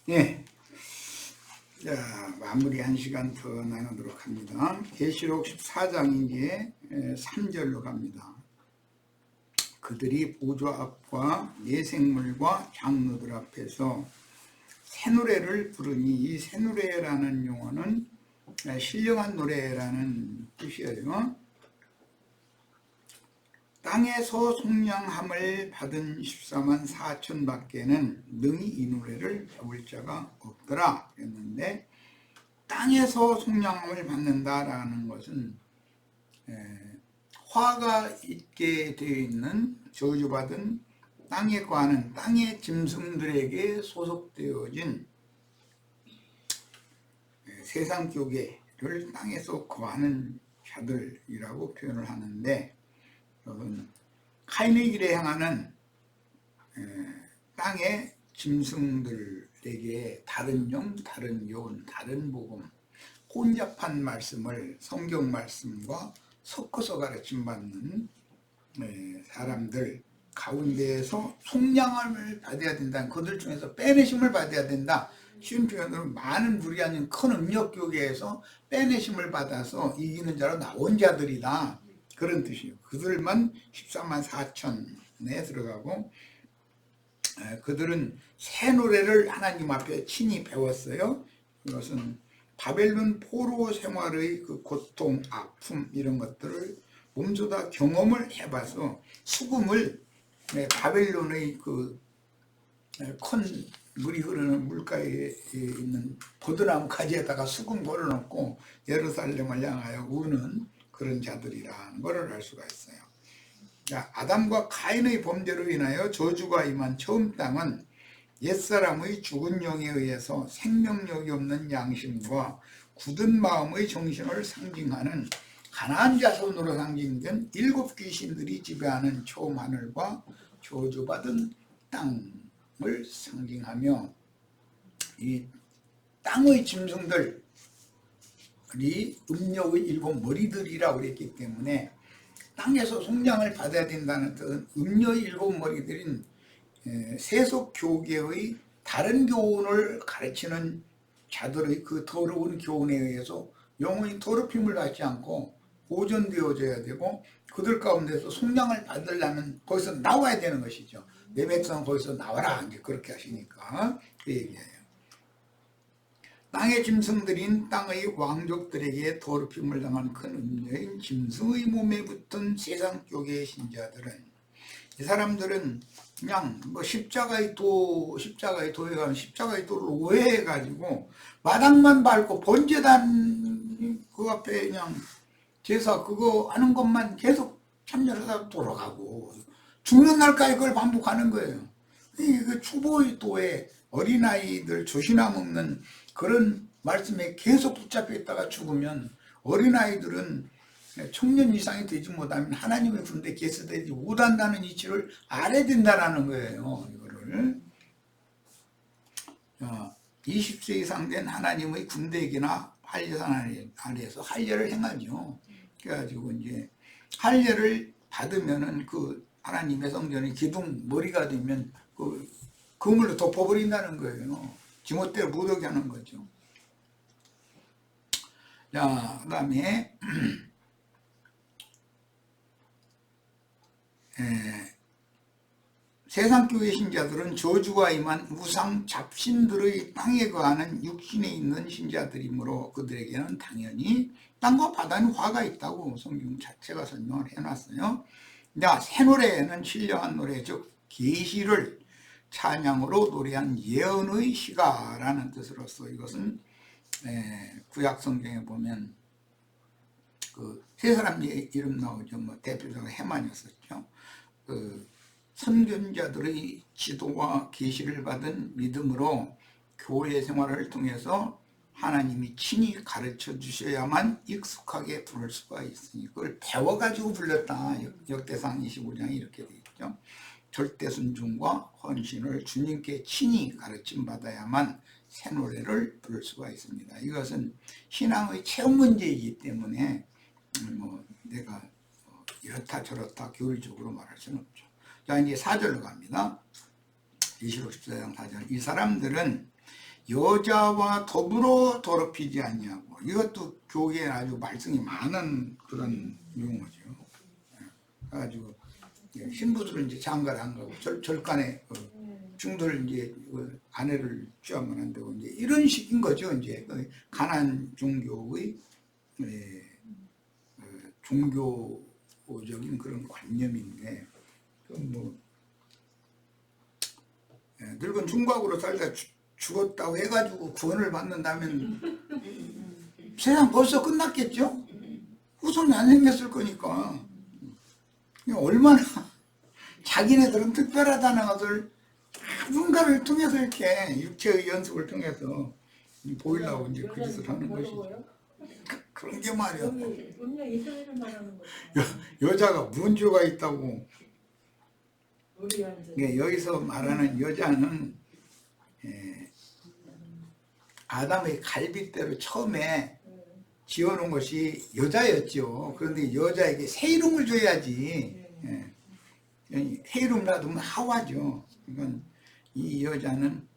예. 자, 마무리 1시간 더 나누도록 합니다. 계시록 14장인지 3절로 갑니다. 그들이 보좌 앞과 내생물과 장로들 앞에서 새노래를 부르니, 이 새노래라는 용어는 신령한 노래라는 뜻이에요. 땅에서 속량함을 받은 14만 4천 밖에는 능히 이 노래를 배울 자가 없더라 그랬는데, 땅에서 속량함을 받는다라는 것은 화가 있게 되어 있는 저주받은 땅에 거하는 땅의 짐승들에게 소속되어진 세상 교계를 땅에서 거하는 자들이라고 표현을 하는데, 카인의 길에 향하는 땅의 짐승들에게 다른 영, 다른 요원, 다른 복음, 혼잡한 말씀을 성경 말씀과 섞어서 가르침받는 사람들 가운데에서 속량을 받아야 된다. 그들 중에서 빼내심을 받아야 된다. 쉬운 표현으로 많은 무리 아닌 큰 음력교계에서 빼내심을 받아서 이기는 자로 나온 자들이다. 그런 뜻이에요. 그들만 14만 4천에 들어가고, 그들은 새 노래를 하나님 앞에 친히 배웠어요. 이것은 바벨론 포로 생활의 그 고통, 아픔 이런 것들을 몸소 다 경험을 해봐서 수금을 바벨론의 그 큰 물이 흐르는 물가에 있는 포도나무 가지에다가 수금 걸어놓고 예루살렘을 향하여 우는 그런 자들이라는 것을 알 수가 있어요. 자, 아담과 카인의 범죄로 인하여 저주가 임한 처음 땅은 옛사람의 죽은 영에 의해서 생명력이 없는 양심과 굳은 마음의 정신을 상징하는 가나안 자손으로 상징된 7 귀신들이 지배하는 처음 하늘과 저주받은 땅을 상징하며, 이 땅의 짐승들이 음력의 7 머리들이라고 그랬기 때문에 땅에서 속량을 받아야 된다는 뜻은 음력의 7 머리들인 세속 교계의 다른 교훈을 가르치는 자들의 그 더러운 교훈에 의해서 영혼이 더럽힘을 받지 않고 보존되어져야 되고, 그들 가운데서 속량을 받으려면 거기서 나와야 되는 것이죠. 내 백성 거기서 나와라, 이제 그렇게 하시니까 그 얘기예요. 땅의 짐승들인 땅의 왕족들에게 더럽힘을 당한 큰 음녀인 짐승의 몸에 붙은 세상 교계의 신자들은, 이 사람들은 그냥 뭐 십자가의 도에 가면 십자가의 도를 오해해가지고 마당만 밟고 번제단 그 앞에 그냥 제사 그거 하는 것만 계속 참여를 하다 돌아가고 죽는 날까지 그걸 반복하는 거예요. 그 초보의 도에 어린아이들 조시나 먹는 그런 말씀에 계속 붙잡혀 있다가 죽으면, 어린아이들은 청년 이상이 되지 못하면 하나님의 군대에 계수되지 못한다는 이치를 알아야 된다는 거예요. 이거를 20세 이상 된 하나님의 군대에게나 할례산 아래에서 할례를 행하죠. 그래가지고 이제 할례를 받으면은 그 하나님의 성전의 기둥 머리가 되면 그 그물로 덮어버린다는 거예요. 지멋대로 못 오게 하는 거죠. 자, 그 다음에 세상교회 신자들은 저주가 임한 우상 잡신들의 땅에 거하는 육신에 있는 신자들이므로 그들에게는 당연히 땅과 바다는 화가 있다고 성경 자체가 설명을 해놨어요. 자, 새 노래는 신령한 노래, 즉 계시를 찬양으로 노래한 예언의 시가라는 뜻으로서, 이것은 구약 성경에 보면 그 세 사람 이름 나오죠. 뭐 대표적으로 해만이었었죠. 그 선견자들의 지도와 계시를 받은 믿음으로 교회 생활을 통해서 하나님이 친히 가르쳐 주셔야만 익숙하게 부를 수가 있으니 그걸 배워가지고 불렀다. 역대상 25장이 이렇게 되어 있죠. 절대 순종과 헌신을 주님께 친히 가르침 받아야만 새 노래를 부를 수가 있습니다. 이것은 신앙의 체험 문제이기 때문에 뭐 내가 이렇다 저렇다 교리적으로 말할 수는 없죠. 자, 이제 4절로 갑니다. 25, 14장 4절. 이 사람들은 여자와 더불어 더럽히지 아니하고, 이것도 교계에 아주 말씀이 많은 그런 용어죠. 아주 신부들은 이제 장가를 안 가고 절간에 중도를 이제 아내를 취하면 안 되고 이제 이런 식인 거죠. 이제 가나안 종교의 종교적인 그런 관념인데, 뭐 늙은 중국으로 살다 죽었다고 해가지고 구원을 받는다면 세상 벌써 끝났겠죠? 후손이 안 생겼을 거니까. 얼마나 자기네들은 특별하다는 것을 누군가를 통해서 이렇게 육체의 연습을 통해서 보이려고 이제 그 짓을 하는 것이죠. 그런 게 말이야. 음료 이스라엘을 말하는 거죠. 여자가 무슨 죄가 있다고. 우리 완전. 여기서 말하는 여자는 아담의 갈빗대로 처음에 지어놓은 것이 여자였죠. 그런데 여자에게 새 이름을 줘야지. 새 이름 놔두면 하와죠. 그러니까 이 여자는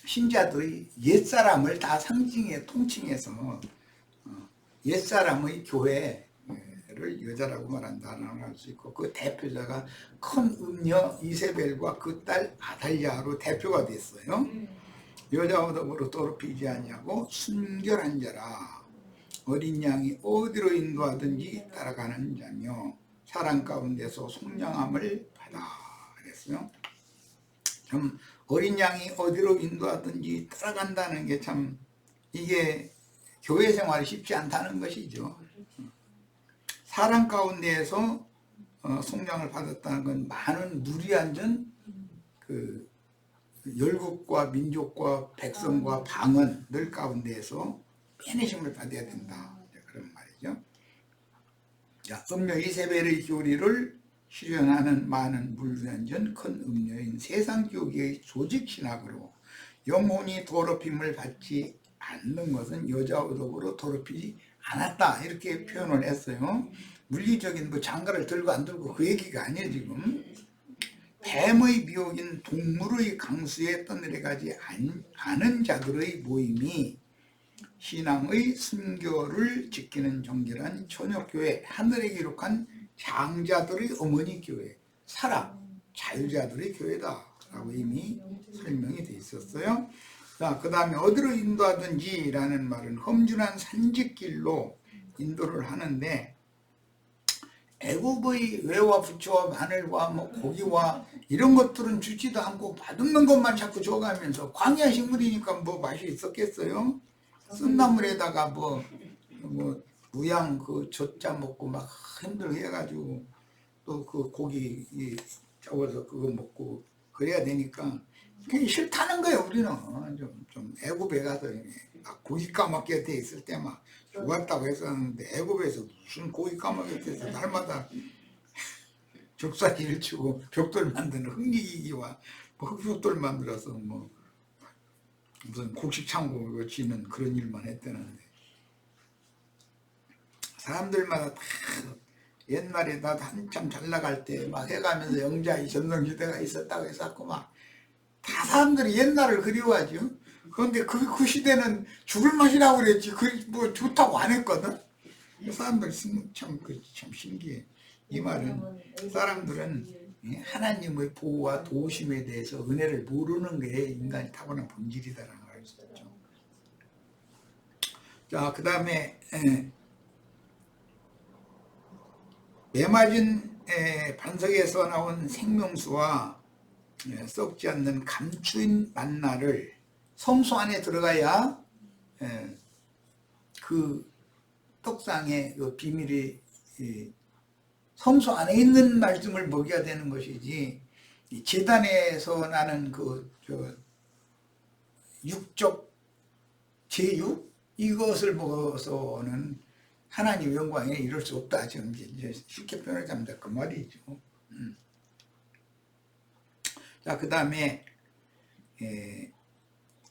신자들의 옛사람을 다 상징해 통칭해서 옛사람의 교회를 여자라고 말한다라고 할 수 있고, 그 대표자가 큰 음녀 이세벨과 그 딸 아달랴로 대표가 됐어요. 여자와 더불어 더럽히지 아니하고 순결한 자라, 어린 양이 어디로 인도하든지 따라가는 자며 사랑 가운데서 속량함을 받아 그랬어요. 참 어린 양이 어디로 인도하든지 따라간다는 게 참 이게 교회 생활이 쉽지 않다는 것이죠. 사랑 가운데에서 속량을 받았다는 건 많은 무리한 그 열국과 민족과 백성과 방언들 가운데에서 빼내심을 받아야 된다, 그런 말이죠. 자, 음녀 이세벨의 교리를 실현하는 많은 물류한전 큰 음녀인 세상 교계의 조직 신학으로 영혼이 더럽힘을 받지 않는 것은 여자와 더불어 더럽히지 않았다, 이렇게 표현을 했어요. 물리적인 뭐 장가를 들고 안 들고 그 얘기가 아니에요. 지금 뱀의 미혹인 동물의 강수에 떠내려가지 않은 자들의 모임이 신앙의 순결을 지키는 정결한 천역교회, 하늘에 기록한 장자들의 어머니 교회, 사랑, 자유자들의 교회다라고 이미 설명이 돼 있었어요. 자, 그 다음에 어디로 인도하든지 라는 말은 험준한 산지길로 인도를 하는데, 애굽의 외와 부추와 마늘과 뭐 고기와 이런 것들은 주지도 않고 맛없는 것만 자꾸 줘가면서, 광야 식물이니까 뭐 맛이 있었겠어요? 쓴나물에다가 뭐 무양 그 젖자 먹고 막 힘들게 해가지고 또 그 고기 잡아서 그거 먹고 그래야 되니까 그게 싫다는 거예요. 우리는 좀 애굽에 가서 막 고기 까먹게 돼 있을 때 막 좋았다고 했었는데, 애굽에서 무슨 고기 까먹게 돼서 날마다 족사지를 치고 벽돌 만드는 흙리기와 뭐 흙벽돌 만들어서 뭐 무슨 곡식 창고 짓는 그런 일만 했다는데, 사람들마다 다 옛날에 나 한참 잘 나갈 때 막 해가면서 영자의 전성시대가 있었다고 해서 막 다 사람들이 옛날을 그리워하죠. 그런데 그 시대는 죽을 맛이라고 그랬지 뭐 좋다고 안 했거든. 사람들 참 신기해. 이 말은 사람들은 하나님의 보호와 도우심에 대해서 은혜를 모르는 게 인간이 타고난 본질이다라는 걸 알 수 있죠. 자, 그 다음에 매맞은 반석에서 나온 생명수와 썩지 않는 감추인 만나를, 성소 안에 들어가야 그 떡상의 그 비밀이 성소 안에 있는 말씀을 먹여야 되는 것이지, 제단에서 나는 육적 제육 이것을 먹어서는 하나님의 영광에 이룰 수 없다. 지금 이제 쉽게 표현하자면 그 말이죠. 자, 그 다음에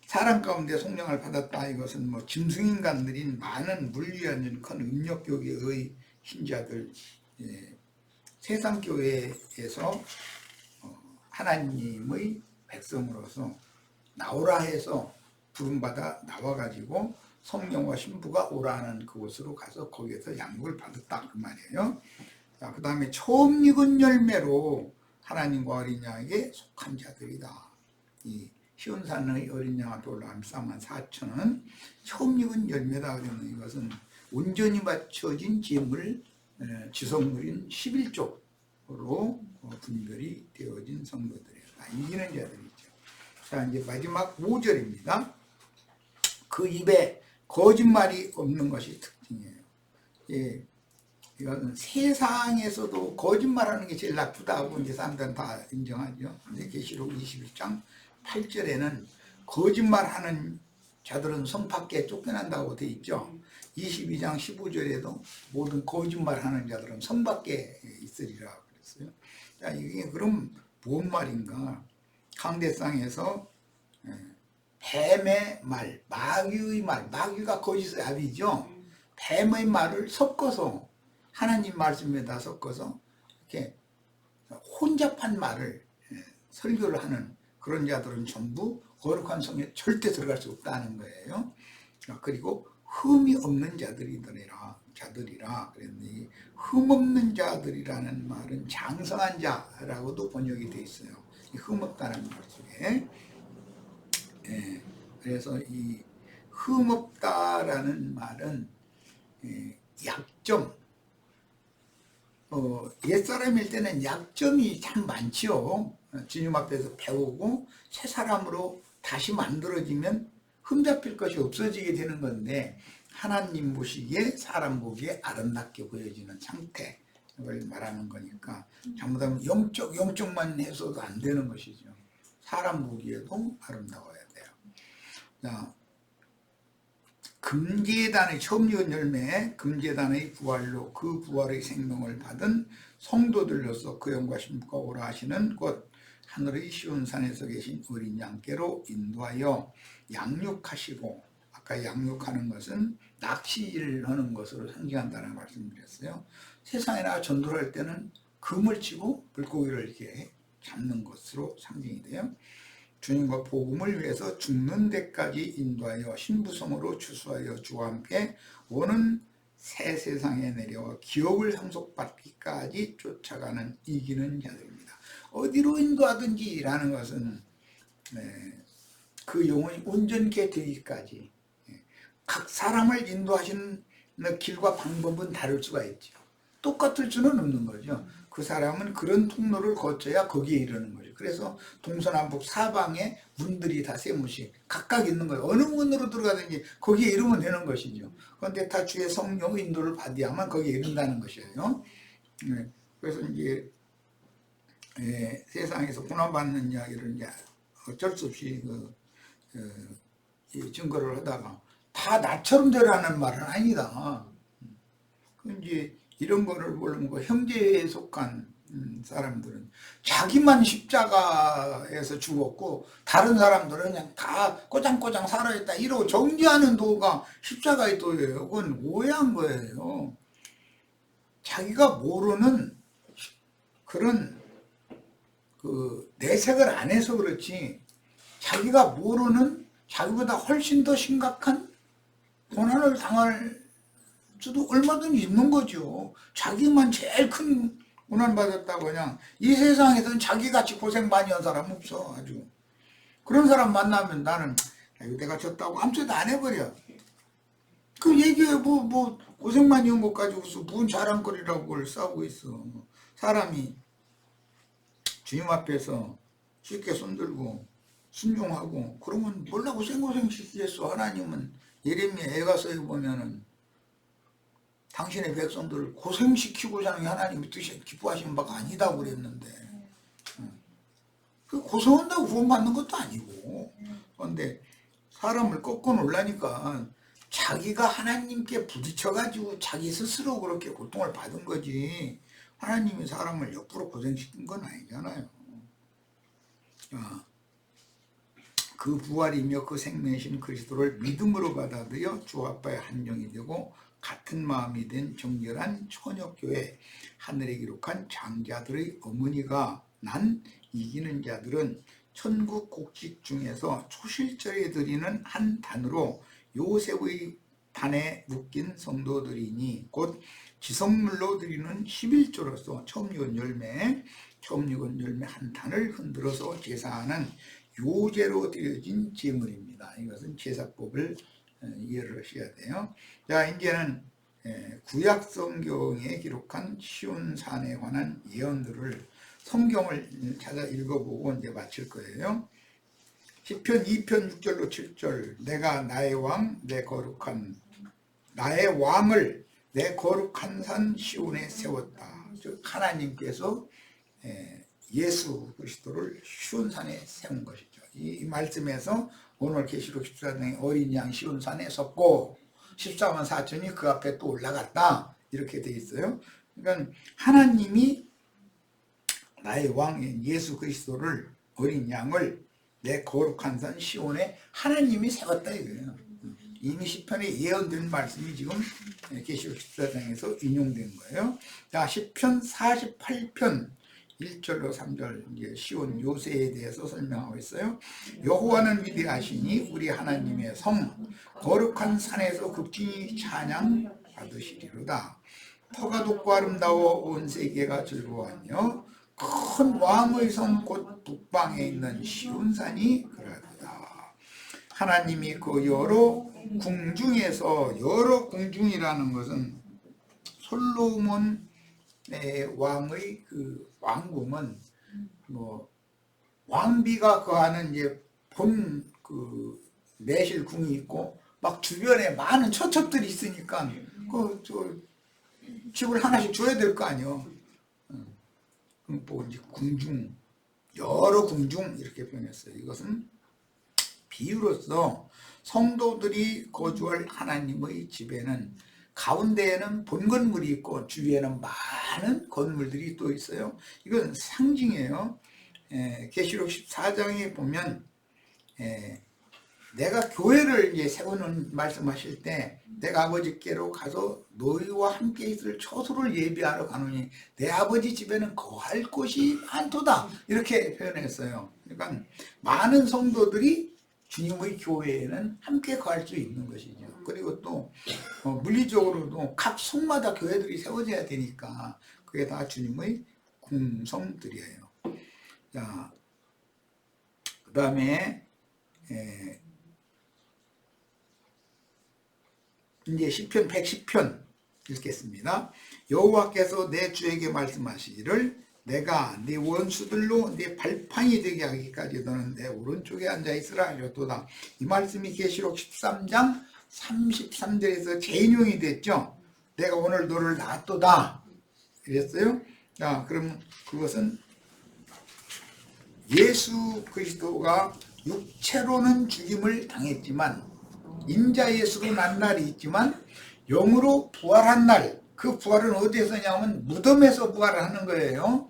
사람 가운데 성령을 받았다. 이것은 뭐 짐승인간들인 많은 물리한 큰 음력교계의 신자들, 세상 교회에서 하나님의 백성으로서 나오라 해서 부름받아 나와가지고 성령과 신부가 오라는 그곳으로 가서 거기에서 양육을 받았다 그 말이에요. 자, 그 다음에 처음 익은 열매로 하나님과 어린 양에게 속한 자들이다. 이 시온산의 어린 양 앞에 올라간 44,000은 처음 익은 열매다. 그러면 이것은 온전히 맞춰진 제물 지성물인 11족으로 분별이 되어진 성도들이에요. 이기는 자들이죠. 자, 이제 마지막 5절입니다. 그 입에 거짓말이 없는 것이 특징이에요. 예, 이거는 세상에서도 거짓말하는 게 제일 나쁘다고 이제 사람들은 다 인정하죠. 근데 계시록 21장 8절에는 거짓말하는 자들은 성 밖에 쫓겨난다고 돼 있죠. 22장 15절에도 모든 거짓말하는 자들은 성 밖에 있으리라 그랬어요. 자, 이게 그럼 뭔 말인가? 강대상에서 뱀의 말, 마귀의 말, 마귀가 거짓의 압이죠. 뱀의 말을 섞어서 하나님 말씀에다 섞어서 이렇게 혼잡한 말을 설교를 하는 그런 자들은 전부 거룩한 성에 절대 들어갈 수 없다는 거예요. 그리고 흠이 없는 자들이라 그랬는데, 흠 없는 자들이라는 말은 장성한 자라고도 번역이 되어 있어요. 흠 없다는 말 속에. 그래서 이 흠 없다라는 말은 약점, 옛사람일 때는 약점이 참 많지요. 주님 앞에서 배우고 새 사람으로 다시 만들어지면 흠잡힐 것이 없어지게 되는 건데, 하나님 보시기에 사람 보기에 아름답게 보여지는 상태를 말하는 거니까 잘못하면 영적만 해서도 안 되는 것이죠. 사람 보기에도 아름다워야 돼요. 자, 금제단의 처음 익은 열매, 금제단의 부활로 그 부활의 생명을 받은 성도들로서 그 영과 신부가 오라 하시는 곳 하늘의 시온산에서 계신 어린 양께로 인도하여 양육하시고, 아까 양육하는 것은 낚시를 하는 것으로 상징한다는 말씀드렸어요. 세상에 나가 전도를 할 때는 금을 치고 물고기를 이렇게 잡는 것으로 상징이 돼요. 주님과 복음을 위해서 죽는 데까지 인도하여 신부성으로 추수하여 주와 함께 오는 새 세상에 내려와 기업을 상속받기까지 쫓아가는 이기는 자들입니다. 어디로 인도하든지 라는 것은 그 영혼이 온전케 되기까지 각 사람을 인도하시는 길과 방법은 다를 수가 있죠. 똑같을 수는 없는 거죠. 그 사람은 그런 통로를 거쳐야 거기에 이르는 거죠. 그래서 동서남북 사방에 문들이 다 세무씩 각각 있는 거예요. 어느 문으로 들어가든지 거기에 이르면 되는 것이죠. 그런데 다 주의 성령 인도를 받아야만 거기에 이른다는 것이에요. 그래서 이제 세상에서 고난받는 이야기를 이제 어쩔 수 없이 증거를 하다가 다 나처럼 되라는 말은 아니다. 이제 이런 거를 모르고 형제에 속한 사람들은 자기만 십자가에서 죽었고 다른 사람들은 그냥 다 꼬장꼬장 살아있다 이러고 정죄하는 도가 십자가의 도예요. 그건 오해한 거예요. 자기가 모르는 그런 내색을 안 해서 그렇지, 자기가 모르는 자기보다 훨씬 더 심각한 고난을 당할 수도 얼마든지 있는 거죠. 자기만 제일 큰 고난 받았다고 그냥 이 세상에서는 자기같이 고생 많이 한 사람 없어. 아주 그런 사람 만나면 나는 내가 졌다고 아무것도 안 해버려. 그 얘기에 뭐 고생 많이 한 것 가지고서 무슨 자랑거리라고 그걸 싸우고 있어. 사람이 주님 앞에서 쉽게 손들고 순종하고 그러면 몰라 고생 시키겠어. 하나님은 예레미야 에가서에 보면은 당신의 백성들을 고생시키고자 하는 게 하나님이 뜻이 기뻐하시는 바가 아니다고 그랬는데, 그 고생한다고 구원받는 것도 아니고. 그런데 사람을 꺾어 놓으려니까 자기가 하나님께 부딪혀가지고 자기 스스로 그렇게 고통을 받은 거지, 하나님이 사람을 옆으로 고생시킨 건 아니잖아요. 그 부활이며 그 생명이신 그리스도를 믿음으로 받아들여 주 아빠의 한정이 되고 같은 마음이 된 정결한 처녀교회, 하늘에 기록한 장자들의 어머니가 난 이기는 자들은 천국 곡식 중에서 초실절에 드리는 한 단으로 요셉의 단에 묶인 성도들이니 곧 지성물로 드리는 11조로서 처음 익은 열매 한 단을 흔들어서 제사하는 요제로 드려진 제물입니다. 이것은 제사법을 이해를 하셔야 돼요. 자, 이제는 구약 성경에 기록한 시온산에 관한 예언들을 성경을 찾아 읽어보고 이제 마칠 거예요. 시편 2편 6절로 7절 내가 나의 왕을 내 거룩한 산 시온에 세웠다. 즉 하나님께서 예수 그리스도를 시온산에 세운 것이죠. 이 말씀에서 오늘 계시록 14장에 어린 양 시온산에 섰고 14만 4천이 그 앞에 또 올라갔다 이렇게 되어 있어요. 그러니까 하나님이 나의 왕인 예수 그리스도를 어린 양을 내 거룩한 산 시온에 하나님이 세웠다 이거예요. 이미 시편에 예언된 말씀이 지금 계시록 14장에서 인용된 거예요. 자, 시편 48편 1절로 3절 이제 시온 요새에 대해서 설명하고 있어요. 여호와는 위대하시니 우리 하나님의 성 거룩한 산에서 극진히 찬양 받으시리로다. 터가 돋고 아름다워 온 세계가 즐거워하며 큰 왕의 성 곧 북방에 있는 시온산이 그러하도다. 하나님이 그 여러 궁중에서 여러 궁중이라는 것은 솔로몬 왕의 그 왕궁은 뭐 왕비가 거하는 이제 본 그 내실궁이 있고 막 주변에 많은 처첩들이 있으니까 그 저 집을 하나씩 줘야 될 거 아니요. 뭐 이제 궁중 여러 궁중 이렇게 표현했어요. 이것은 비유로서 성도들이 거주할 하나님의 집에는 가운데에는 본 건물이 있고 주위에는 많은 건물들이 또 있어요. 이건 상징이에요. 계시록 14장에 보면 내가 교회를 이제 세우는 말씀하실 때 내가 아버지께로 가서 너희와 함께 있을 처소를 예비하러 가노니 내 아버지 집에는 거할 곳이 많도다 이렇게 표현했어요. 그러니까 많은 성도들이 주님의 교회에는 함께 거할 수 있는 것이죠. 그리고 또 물리적으로도 각 성마다 교회들이 세워져야 되니까 그게 다 주님의 궁성들이에요. 자, 그 다음에 이제 시편 110편 읽겠습니다. 여호와께서 내 주에게 말씀하시기를 내가 네 원수들로 네 발판이 되게 하기까지 너는 내 오른쪽에 앉아있으라 하셨도다. 이 말씀이 계시록 13장 33절에서 재인용이 됐죠. 내가 오늘 너를 낳았도다 이랬어요. 자, 그럼 그것은 예수 그리스도가 육체로는 죽임을 당했지만 인자 예수로 난 날이 있지만 영으로 부활한 날, 그 부활은 어디에서 냐면 무덤에서 부활하는 거예요.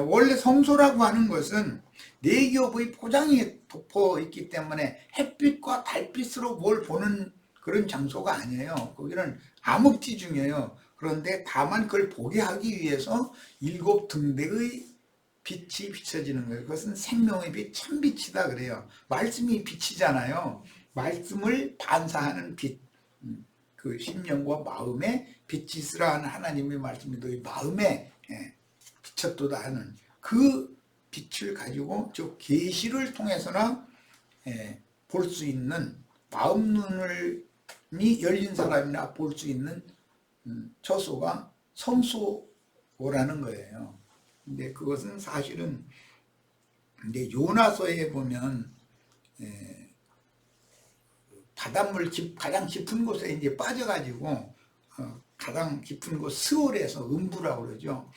원래 성소라고 하는 것은 네 겹의 포장이 덮어 있기 때문에 햇빛과 달빛으로 뭘 보는 그런 장소가 아니에요. 거기는 암흑지 중이에요. 그런데 다만 그걸 보게 하기 위해서 7 등대의 빛이 비춰지는 거예요. 그것은 생명의 빛, 참빛이다 그래요. 말씀이 빛이잖아요. 말씀을 반사하는 빛, 그 심령과 마음에 빛이 있으라 하는 하나님의 말씀이 너희 마음에 비쳤도다 하는 그 빛을 가지고 저 계시를 통해서나 볼 수 있는 마음 눈이 열린 사람이나 볼 수 있는 처소가 성소라는 거예요. 근데 그것은 사실은 이제 요나서에 보면 바닷물 가장 깊은 곳에 이제 빠져가지고 가장 깊은 곳 스올에서 음부라고 그러죠.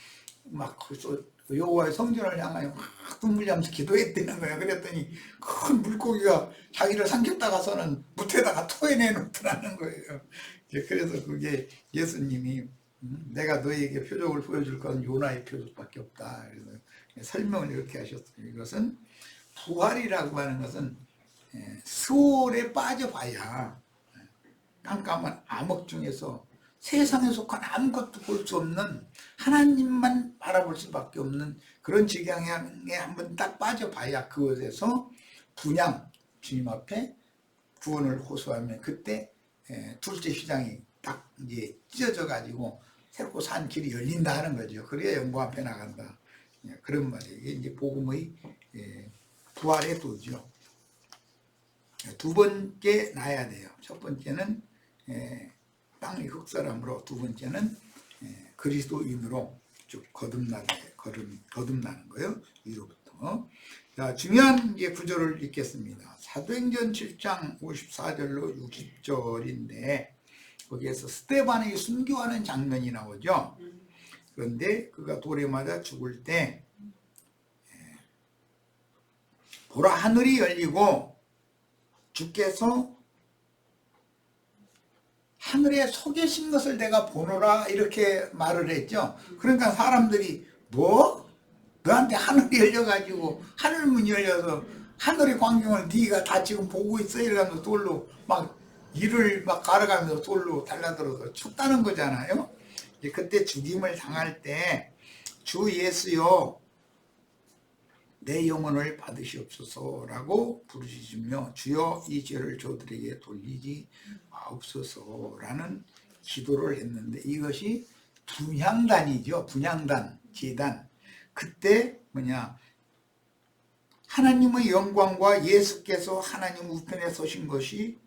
막 거기서 여호와의 성전을 향하여 막 눈물 흘리면서 기도했다는 거예요. 그랬더니 큰 물고기가 자기를 삼켰다가서는 무태에다가 토해내 놓더라는 거예요. 그래서 그게 예수님이 내가 너에게 표적을 보여줄 것은 요나의 표적밖에 없다. 그래서 설명을 이렇게 하셨어요. 이것은 부활이라고 하는 것은 스올에 빠져봐야 깜깜한 암흑 중에서 세상에 속한 아무것도 볼 수 없는 하나님만 바라볼 수밖에 없는 그런 지경에 한번 딱 빠져봐야 그것에서 분양, 주님 앞에 구원을 호소하면 그때 둘째 휘장이 딱 이제 찢어져 가지고 새롭고 산 길이 열린다 하는 거죠. 그래야 영광 앞에 나간다. 그런 말이에요. 이게 이제 복음의 부활의 도죠. 두 번째 나야 돼요. 첫 번째는 땅의 흙사람으로, 두 번째는 그리스도인으로 쭉 거듭나는 거예요. 위로부터. 자, 중요한 이제 구절을 읽겠습니다. 사도행전 7장 54절로 60절인데 거기에서 스데반이 순교하는 장면이 나오죠. 그런데 그가 돌에 맞아 죽을 때 보라, 하늘이 열리고 주께서 하늘에 서 계신 것을 내가 보노라 이렇게 말을 했죠. 그러니까 사람들이 뭐? 너한테 하늘이 열려가지고 하늘문이 열려서 하늘의 광경을 네가 다 지금 보고 있어 이러면서 돌로 막 이를 막 갈아가면서 돌로 달라들어서 쳤다는 거잖아요. 그때 죽임을 당할 때 주 예수여 내 영혼을 받으시옵소서라고 부르짖으며 주여 이 죄를 저들에게 돌리지 마옵소서라는 기도를 했는데 이것이 분향단이죠. 분향단, 제단. 그때 뭐냐, 하나님의 영광과 예수께서 하나님 우편에 서신 것이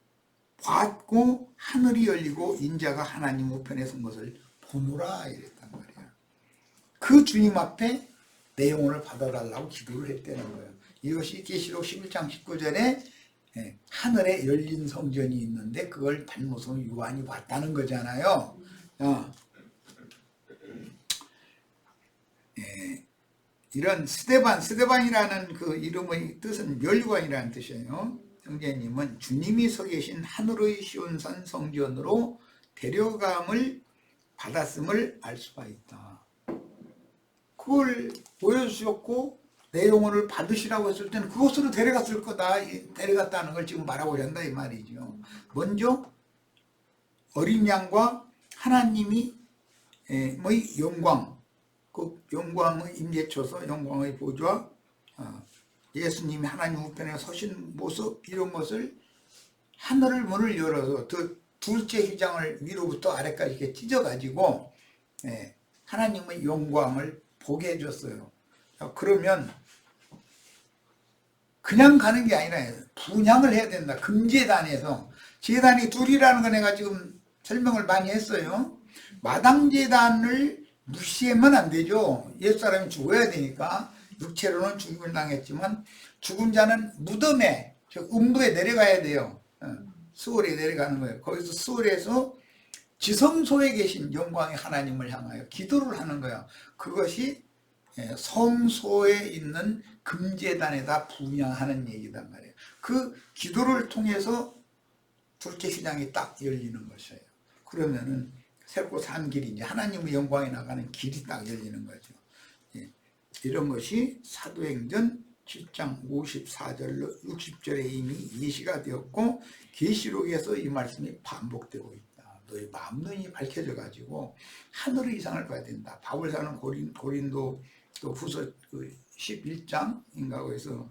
봤고 하늘이 열리고 인자가 하나님 우편에 선 것을 보노라 이랬단 말이야. 그 주님 앞에 내 영혼을 받아달라고 기도를 했다는 거예요. 이것이 계시록 11장 19절에 하늘에 열린 성전이 있는데 그걸 단무성 요한이 봤다는 거잖아요. 이런 스데반이라는 그 이름의 뜻은 멸관이라는 뜻이에요. 형제님은 주님이 서 계신 하늘의 시온산 성전으로 데려감을 받았음을 알 수가 있다. 그걸 보여주셨고 내 영혼을 받으시라고 했을 때는 그것으로 데려갔을 거다. 데려갔다는 걸 지금 말하고자 한다 이 말이죠. 먼저 어린 양과 하나님이 영광, 그 영광의 임재처소, 영광의 보좌, 예수님이 하나님 우편에 서신 모습, 이런 것을 하늘을 문을 열어서 그 둘째 휘장을 위로부터 아래까지 이렇게 찢어가지고 하나님의 영광을 보게 해줬어요. 그러면 그냥 가는 게 아니라 분향을 해야 된다. 금제단에서. 제단이 둘이라는 거 내가 지금 설명을 많이 했어요. 마당제단을 무시하면 안 되죠. 옛사람이 죽어야 되니까. 육체로는 죽음을 당했지만 죽은 자는 무덤에, 음부에 내려가야 돼요. 수월에 내려가는 거예요. 거기서 수월에서 지성소에 계신 영광의 하나님을 향하여 기도를 하는 거야. 그것이 성소에 있는 금제단에다 분향하는 얘기단 말이에요. 그 기도를 통해서 둘째 휘장이 딱 열리는 것이에요. 그러면은 새롭고 산 길이 이제 하나님의 영광에 나가는 길이 딱 열리는 거죠. 이런 것이 사도행전 7장 54절로 60절에 이미 예시가 되었고 계시록에서 이 말씀이 반복되고 있다. 너의 마음 눈이 밝혀져 가지고 하늘의 이상을 봐야 된다. 바울 사는 고린도 또 후서 11장인가 거기서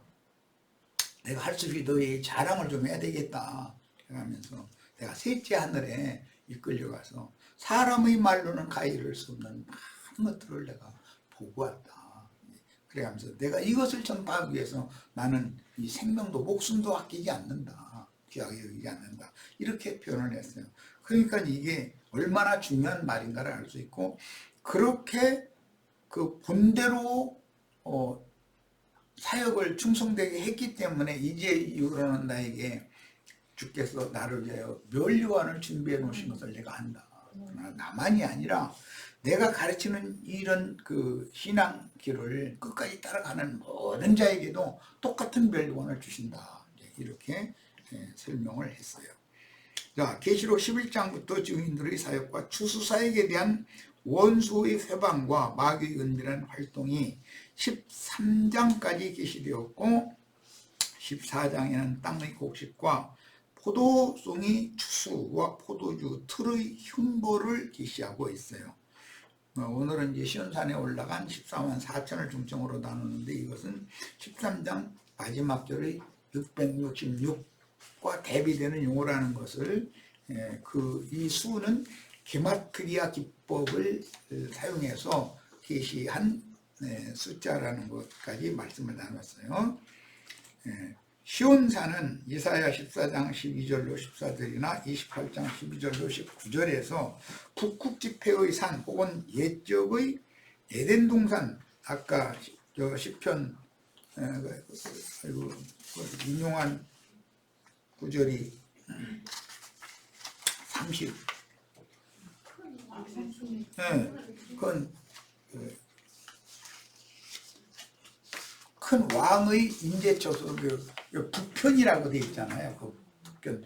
내가 할 수 있게 너의 자랑을 좀 해야 되겠다 하면서 내가 셋째 하늘에 이끌려가서 사람의 말로는 가이를 수 없는 많은 것들을 내가 보고 왔다. 그래가면서 내가 이것을 전파하기 위해서 나는 이 생명도 목숨도 아끼지 않는다. 귀하게 여기지 않는다. 이렇게 표현을 했어요. 그러니까 이게 얼마나 중요한 말인가를 알 수 있고 그렇게 그 본대로 사역을 충성되게 했기 때문에 이제 이후로는 나에게 주께서 나를 위하여 멸류관을 준비해 놓으신 것을 내가 안다. 나만이 아니라 내가 가르치는 이런 그 신앙길을 끝까지 따라가는 모든 자에게도 똑같은 멸류관을 주신다. 이렇게 설명을 했어요. 자, 계시록 11장부터 증인들의 사역과 추수사역에 대한 원수의 회방과 마귀의 은밀한 활동이 13장까지 게시되었고 14장에는 땅의 곡식과 포도송이 추수와 포도주 틀의 흉보를 계시하고 있어요. 오늘은 이제 시온산에 올라간 14만 4천을 중점으로 나누는데 이것은 13장 마지막 절의 666과 대비되는 용어라는 것을 이 수는 게마트리아 기법을 사용해서 계시한 숫자라는 것까지 말씀을 나눴어요. 시온산은 이사야 14장 12절로 14절이나 28장 12절로 19절에서 북극지폐의 산 혹은 옛적의 에덴 동산, 아까 저 시편 인용한 구절이 30. 그건 큰 왕의 임재처소, 북편이라고 되어 있잖아요. 그 북편,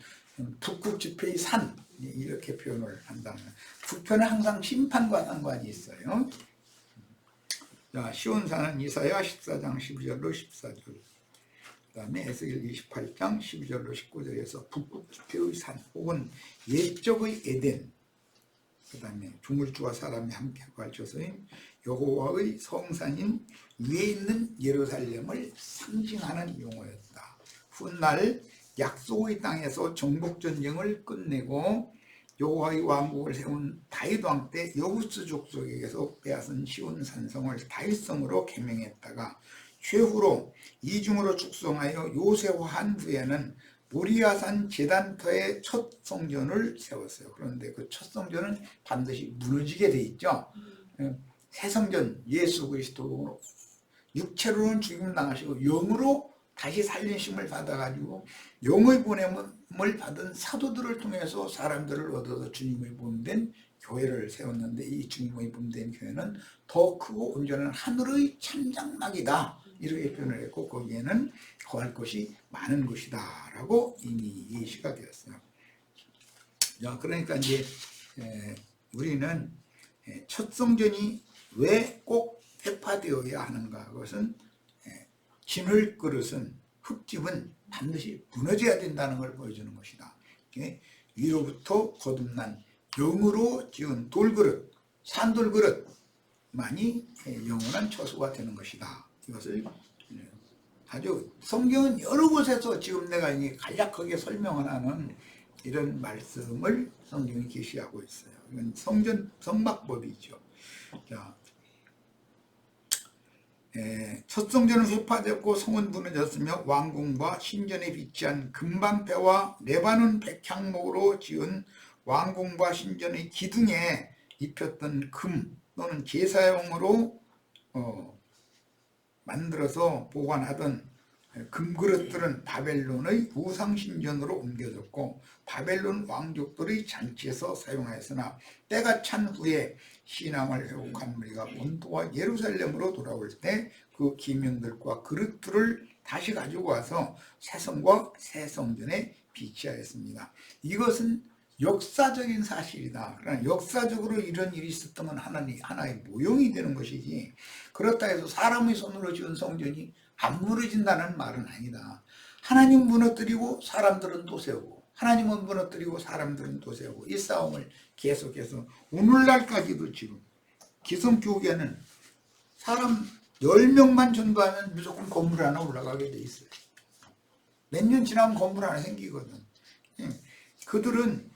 북극지폐의 산, 이렇게 표현을 한다면 북편은 항상 심판과 상관이 있어요. 자, 시온산은 이사야 14장 12절로 14절, 그 다음에 에스겔 28장 12절로 19절에서 북극지폐의 산 혹은 옛적의 에덴, 그 다음에 조물주와 사람이 함께 거할 처소인 여호와의 성산인 위에 있는 예루살렘을 상징하는 용어였다. 훗날 약속의 땅에서 정복전쟁을 끝내고 여호와의 왕국을 세운 다윗 왕 때 여부스 족속에게서 빼앗은 시온 산성을 다윗성으로 개명했다가 최후로 이중으로 축성하여 요새화한 후에는 모리아산 제단터에 첫 성전을 세웠어요. 그런데 그 첫 성전은 반드시 무너지게 돼 있죠. 새 성전, 예수 그리스도 육체로는 죽임을 당하시고 영으로 다시 살리심을 받아가지고 영의 보냄을 받은 사도들을 통해서 사람들을 얻어서 주님의 몸된 교회를 세웠는데, 이 주님의 몸된 교회는 더 크고 온전한 하늘의 참장막이다, 이렇게 표현을 했고 거기에는 거할 것이 많은 것이다 라고 이미 예시가 되었어요. 그러니까 이제 우리는 첫 성전이 왜 꼭 회파되어야 하는가, 그것은 진을 그릇은, 흙집은 반드시 무너져야 된다는 걸 보여주는 것이다. 위로부터 거듭난 영으로 지은 돌그릇, 산돌그릇만이 영원한 처소가 되는 것이다. 이것을 아주 성경은 여러 곳에서 지금 내가 간략하게 설명을 하는 이런 말씀을 성경이 계시하고 있어요. 이건 성막법이죠. 자, 첫 성전은 회파되었고 성은 무너졌으며 왕궁과 신전에 비치한 금방패와 레바논 백향목으로 지은 왕궁과 신전의 기둥에 입혔던 금 또는 제사용으로 만들어서 보관하던 금그릇들은 바벨론의 우상신전으로 옮겨졌고 바벨론 왕족들의 잔치에서 사용하였으나 때가 찬 후에 신앙을 회복한 무리가 본토와 예루살렘으로 돌아올 때 그 기명들과 그릇들을 다시 가지고 와서 새성과 새성전에 비치하였습니다. 이것은 역사적인 사실이다. 그러나 역사적으로 이런 일이 있었던 건 하나의 모형이 되는 것이지, 그렇다 해서 사람의 손으로 지은 성전이 안 무너진다는 말은 아니다. 하나님 무너뜨리고 사람들은 또 세우고, 하나님은 무너뜨리고 사람들은 또 세우고, 이 싸움을 계속해서 오늘날까지도 지금 기성교계는 사람 10명만 전도하면 무조건 건물 하나 올라가게 돼 있어요. 몇 년 지나면 건물 하나 생기거든. 그들은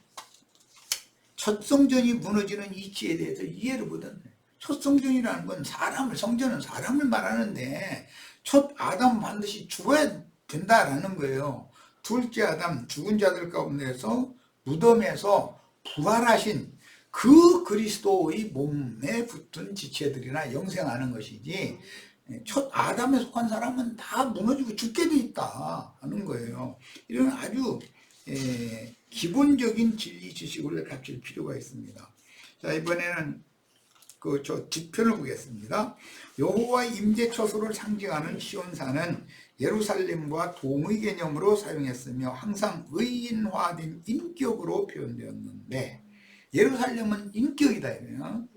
첫 성전이 무너지는 이치에 대해서 이해를 못하네. 첫 성전이라는 건 성전은 사람을 말하는데 첫 아담은 반드시 죽어야 된다라는 거예요. 둘째 아담, 죽은 자들 가운데서 무덤에서 부활하신 그 그리스도의 몸에 붙은 지체들이나 영생하는 것이지, 첫 아담에 속한 사람은 다 무너지고 죽게 돼 있다 하는 거예요. 이런 아주 기본적인 진리 지식을 갖출 필요가 있습니다. 자, 이번에는 저 뒷편을 보겠습니다. 여호와의 임재처소를 상징하는 시온산은 예루살렘과 동의 개념으로 사용했으며 항상 의인화된 인격으로 표현되었는데, 예루살렘은 인격이다 이거예요.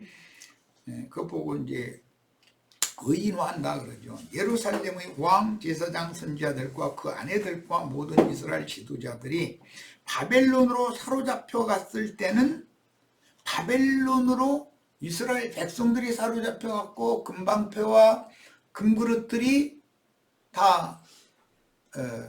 그거 보고 이제 의인화한다 그러죠. 예루살렘의 왕, 제사장, 선지자들과 그 아내들과 모든 이스라엘 지도자들이 바벨론으로 사로잡혀 갔을 때는 바벨론으로 이스라엘 백성들이 사로잡혀 갔고 금방패와 금그릇들이 다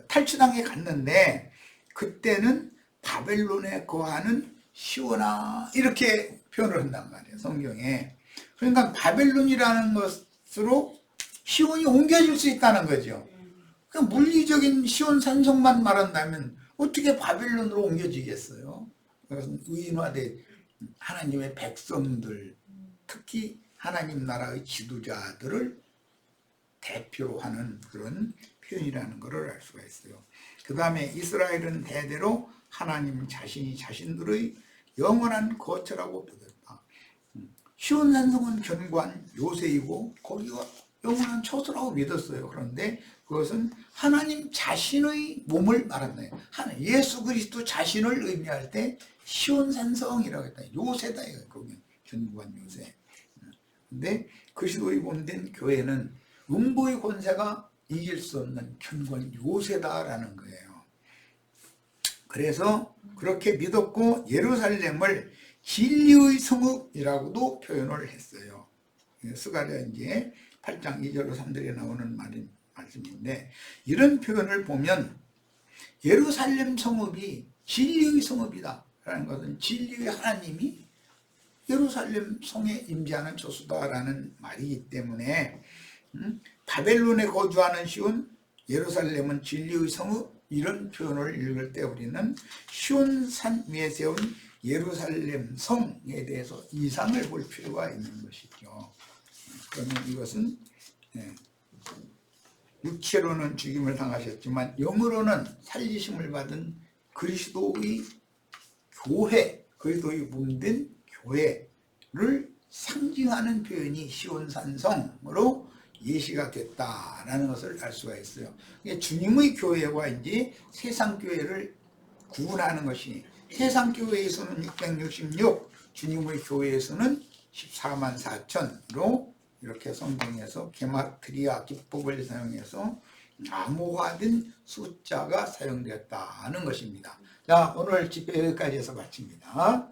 탈취당해 갔는데 그때는 바벨론에 거하는 시온아 이렇게 표현을 한단 말이에요, 성경에. 그러니까 바벨론이라는 것으로 시온이 옮겨질 수 있다는 거죠. 그냥 물리적인 시온 산성만 말한다면 어떻게 바벨론으로 옮겨지겠어요? 그것은 의인화된 하나님의 백성들, 특히 하나님 나라의 지도자들을 대표로 하는 그런 표현이라는 것을 알 수가 있어요. 그 다음에 이스라엘은 대대로 하나님 자신이 자신들의 영원한 거처라고 믿었다. 시온 산성은 견고한 요새이고 거기가 영원한 처소라고 믿었어요. 그런데 그것은 하나님 자신의 몸을 말한다. 예수 그리스도 자신을 의미할 때 시온 산성이라고 했다. 요새다 이거 거기 견고한 요새. 근데 그리스도의 몸된 교회는 음부의 권세가 이길 수 없는 견고한 요새다라는 거예요. 그래서 그렇게 믿었고 예루살렘을 진리의 성읍이라고도 표현을 했어요. 스가랴 이제 8장 2절로 3절에 나오는 말씀인데 이런 표현을 보면 예루살렘 성읍이 진리의 성읍이다 라는 것은 진리의 하나님이 예루살렘 성에 임재하는 처소다라는 말이기 때문에 바벨론에 거주하는 시온, 예루살렘은 진리의 성읍 이런 표현을 읽을 때 우리는 시온산 위에 세운 예루살렘 성에 대해서 이상을 볼 필요가 있는 것이죠. 그러면 이것은 육체로는 죽임을 당하셨지만 영으로는 살리심을 받은 그리스도의 교회, 그리스도의 몸된 교회를 상징하는 표현이 시온산성으로 예시가 됐다라는 것을 알 수가 있어요. 주님의 교회와 이제 세상 교회를 구분하는 것이 세상 교회에서는 666, 주님의 교회에서는 14만 4천으로 이렇게 성경에서 게마트리아 기법을 사용해서 암호화된 숫자가 사용되었다는 것입니다. 자, 오늘 집회 여기까지 해서 마칩니다.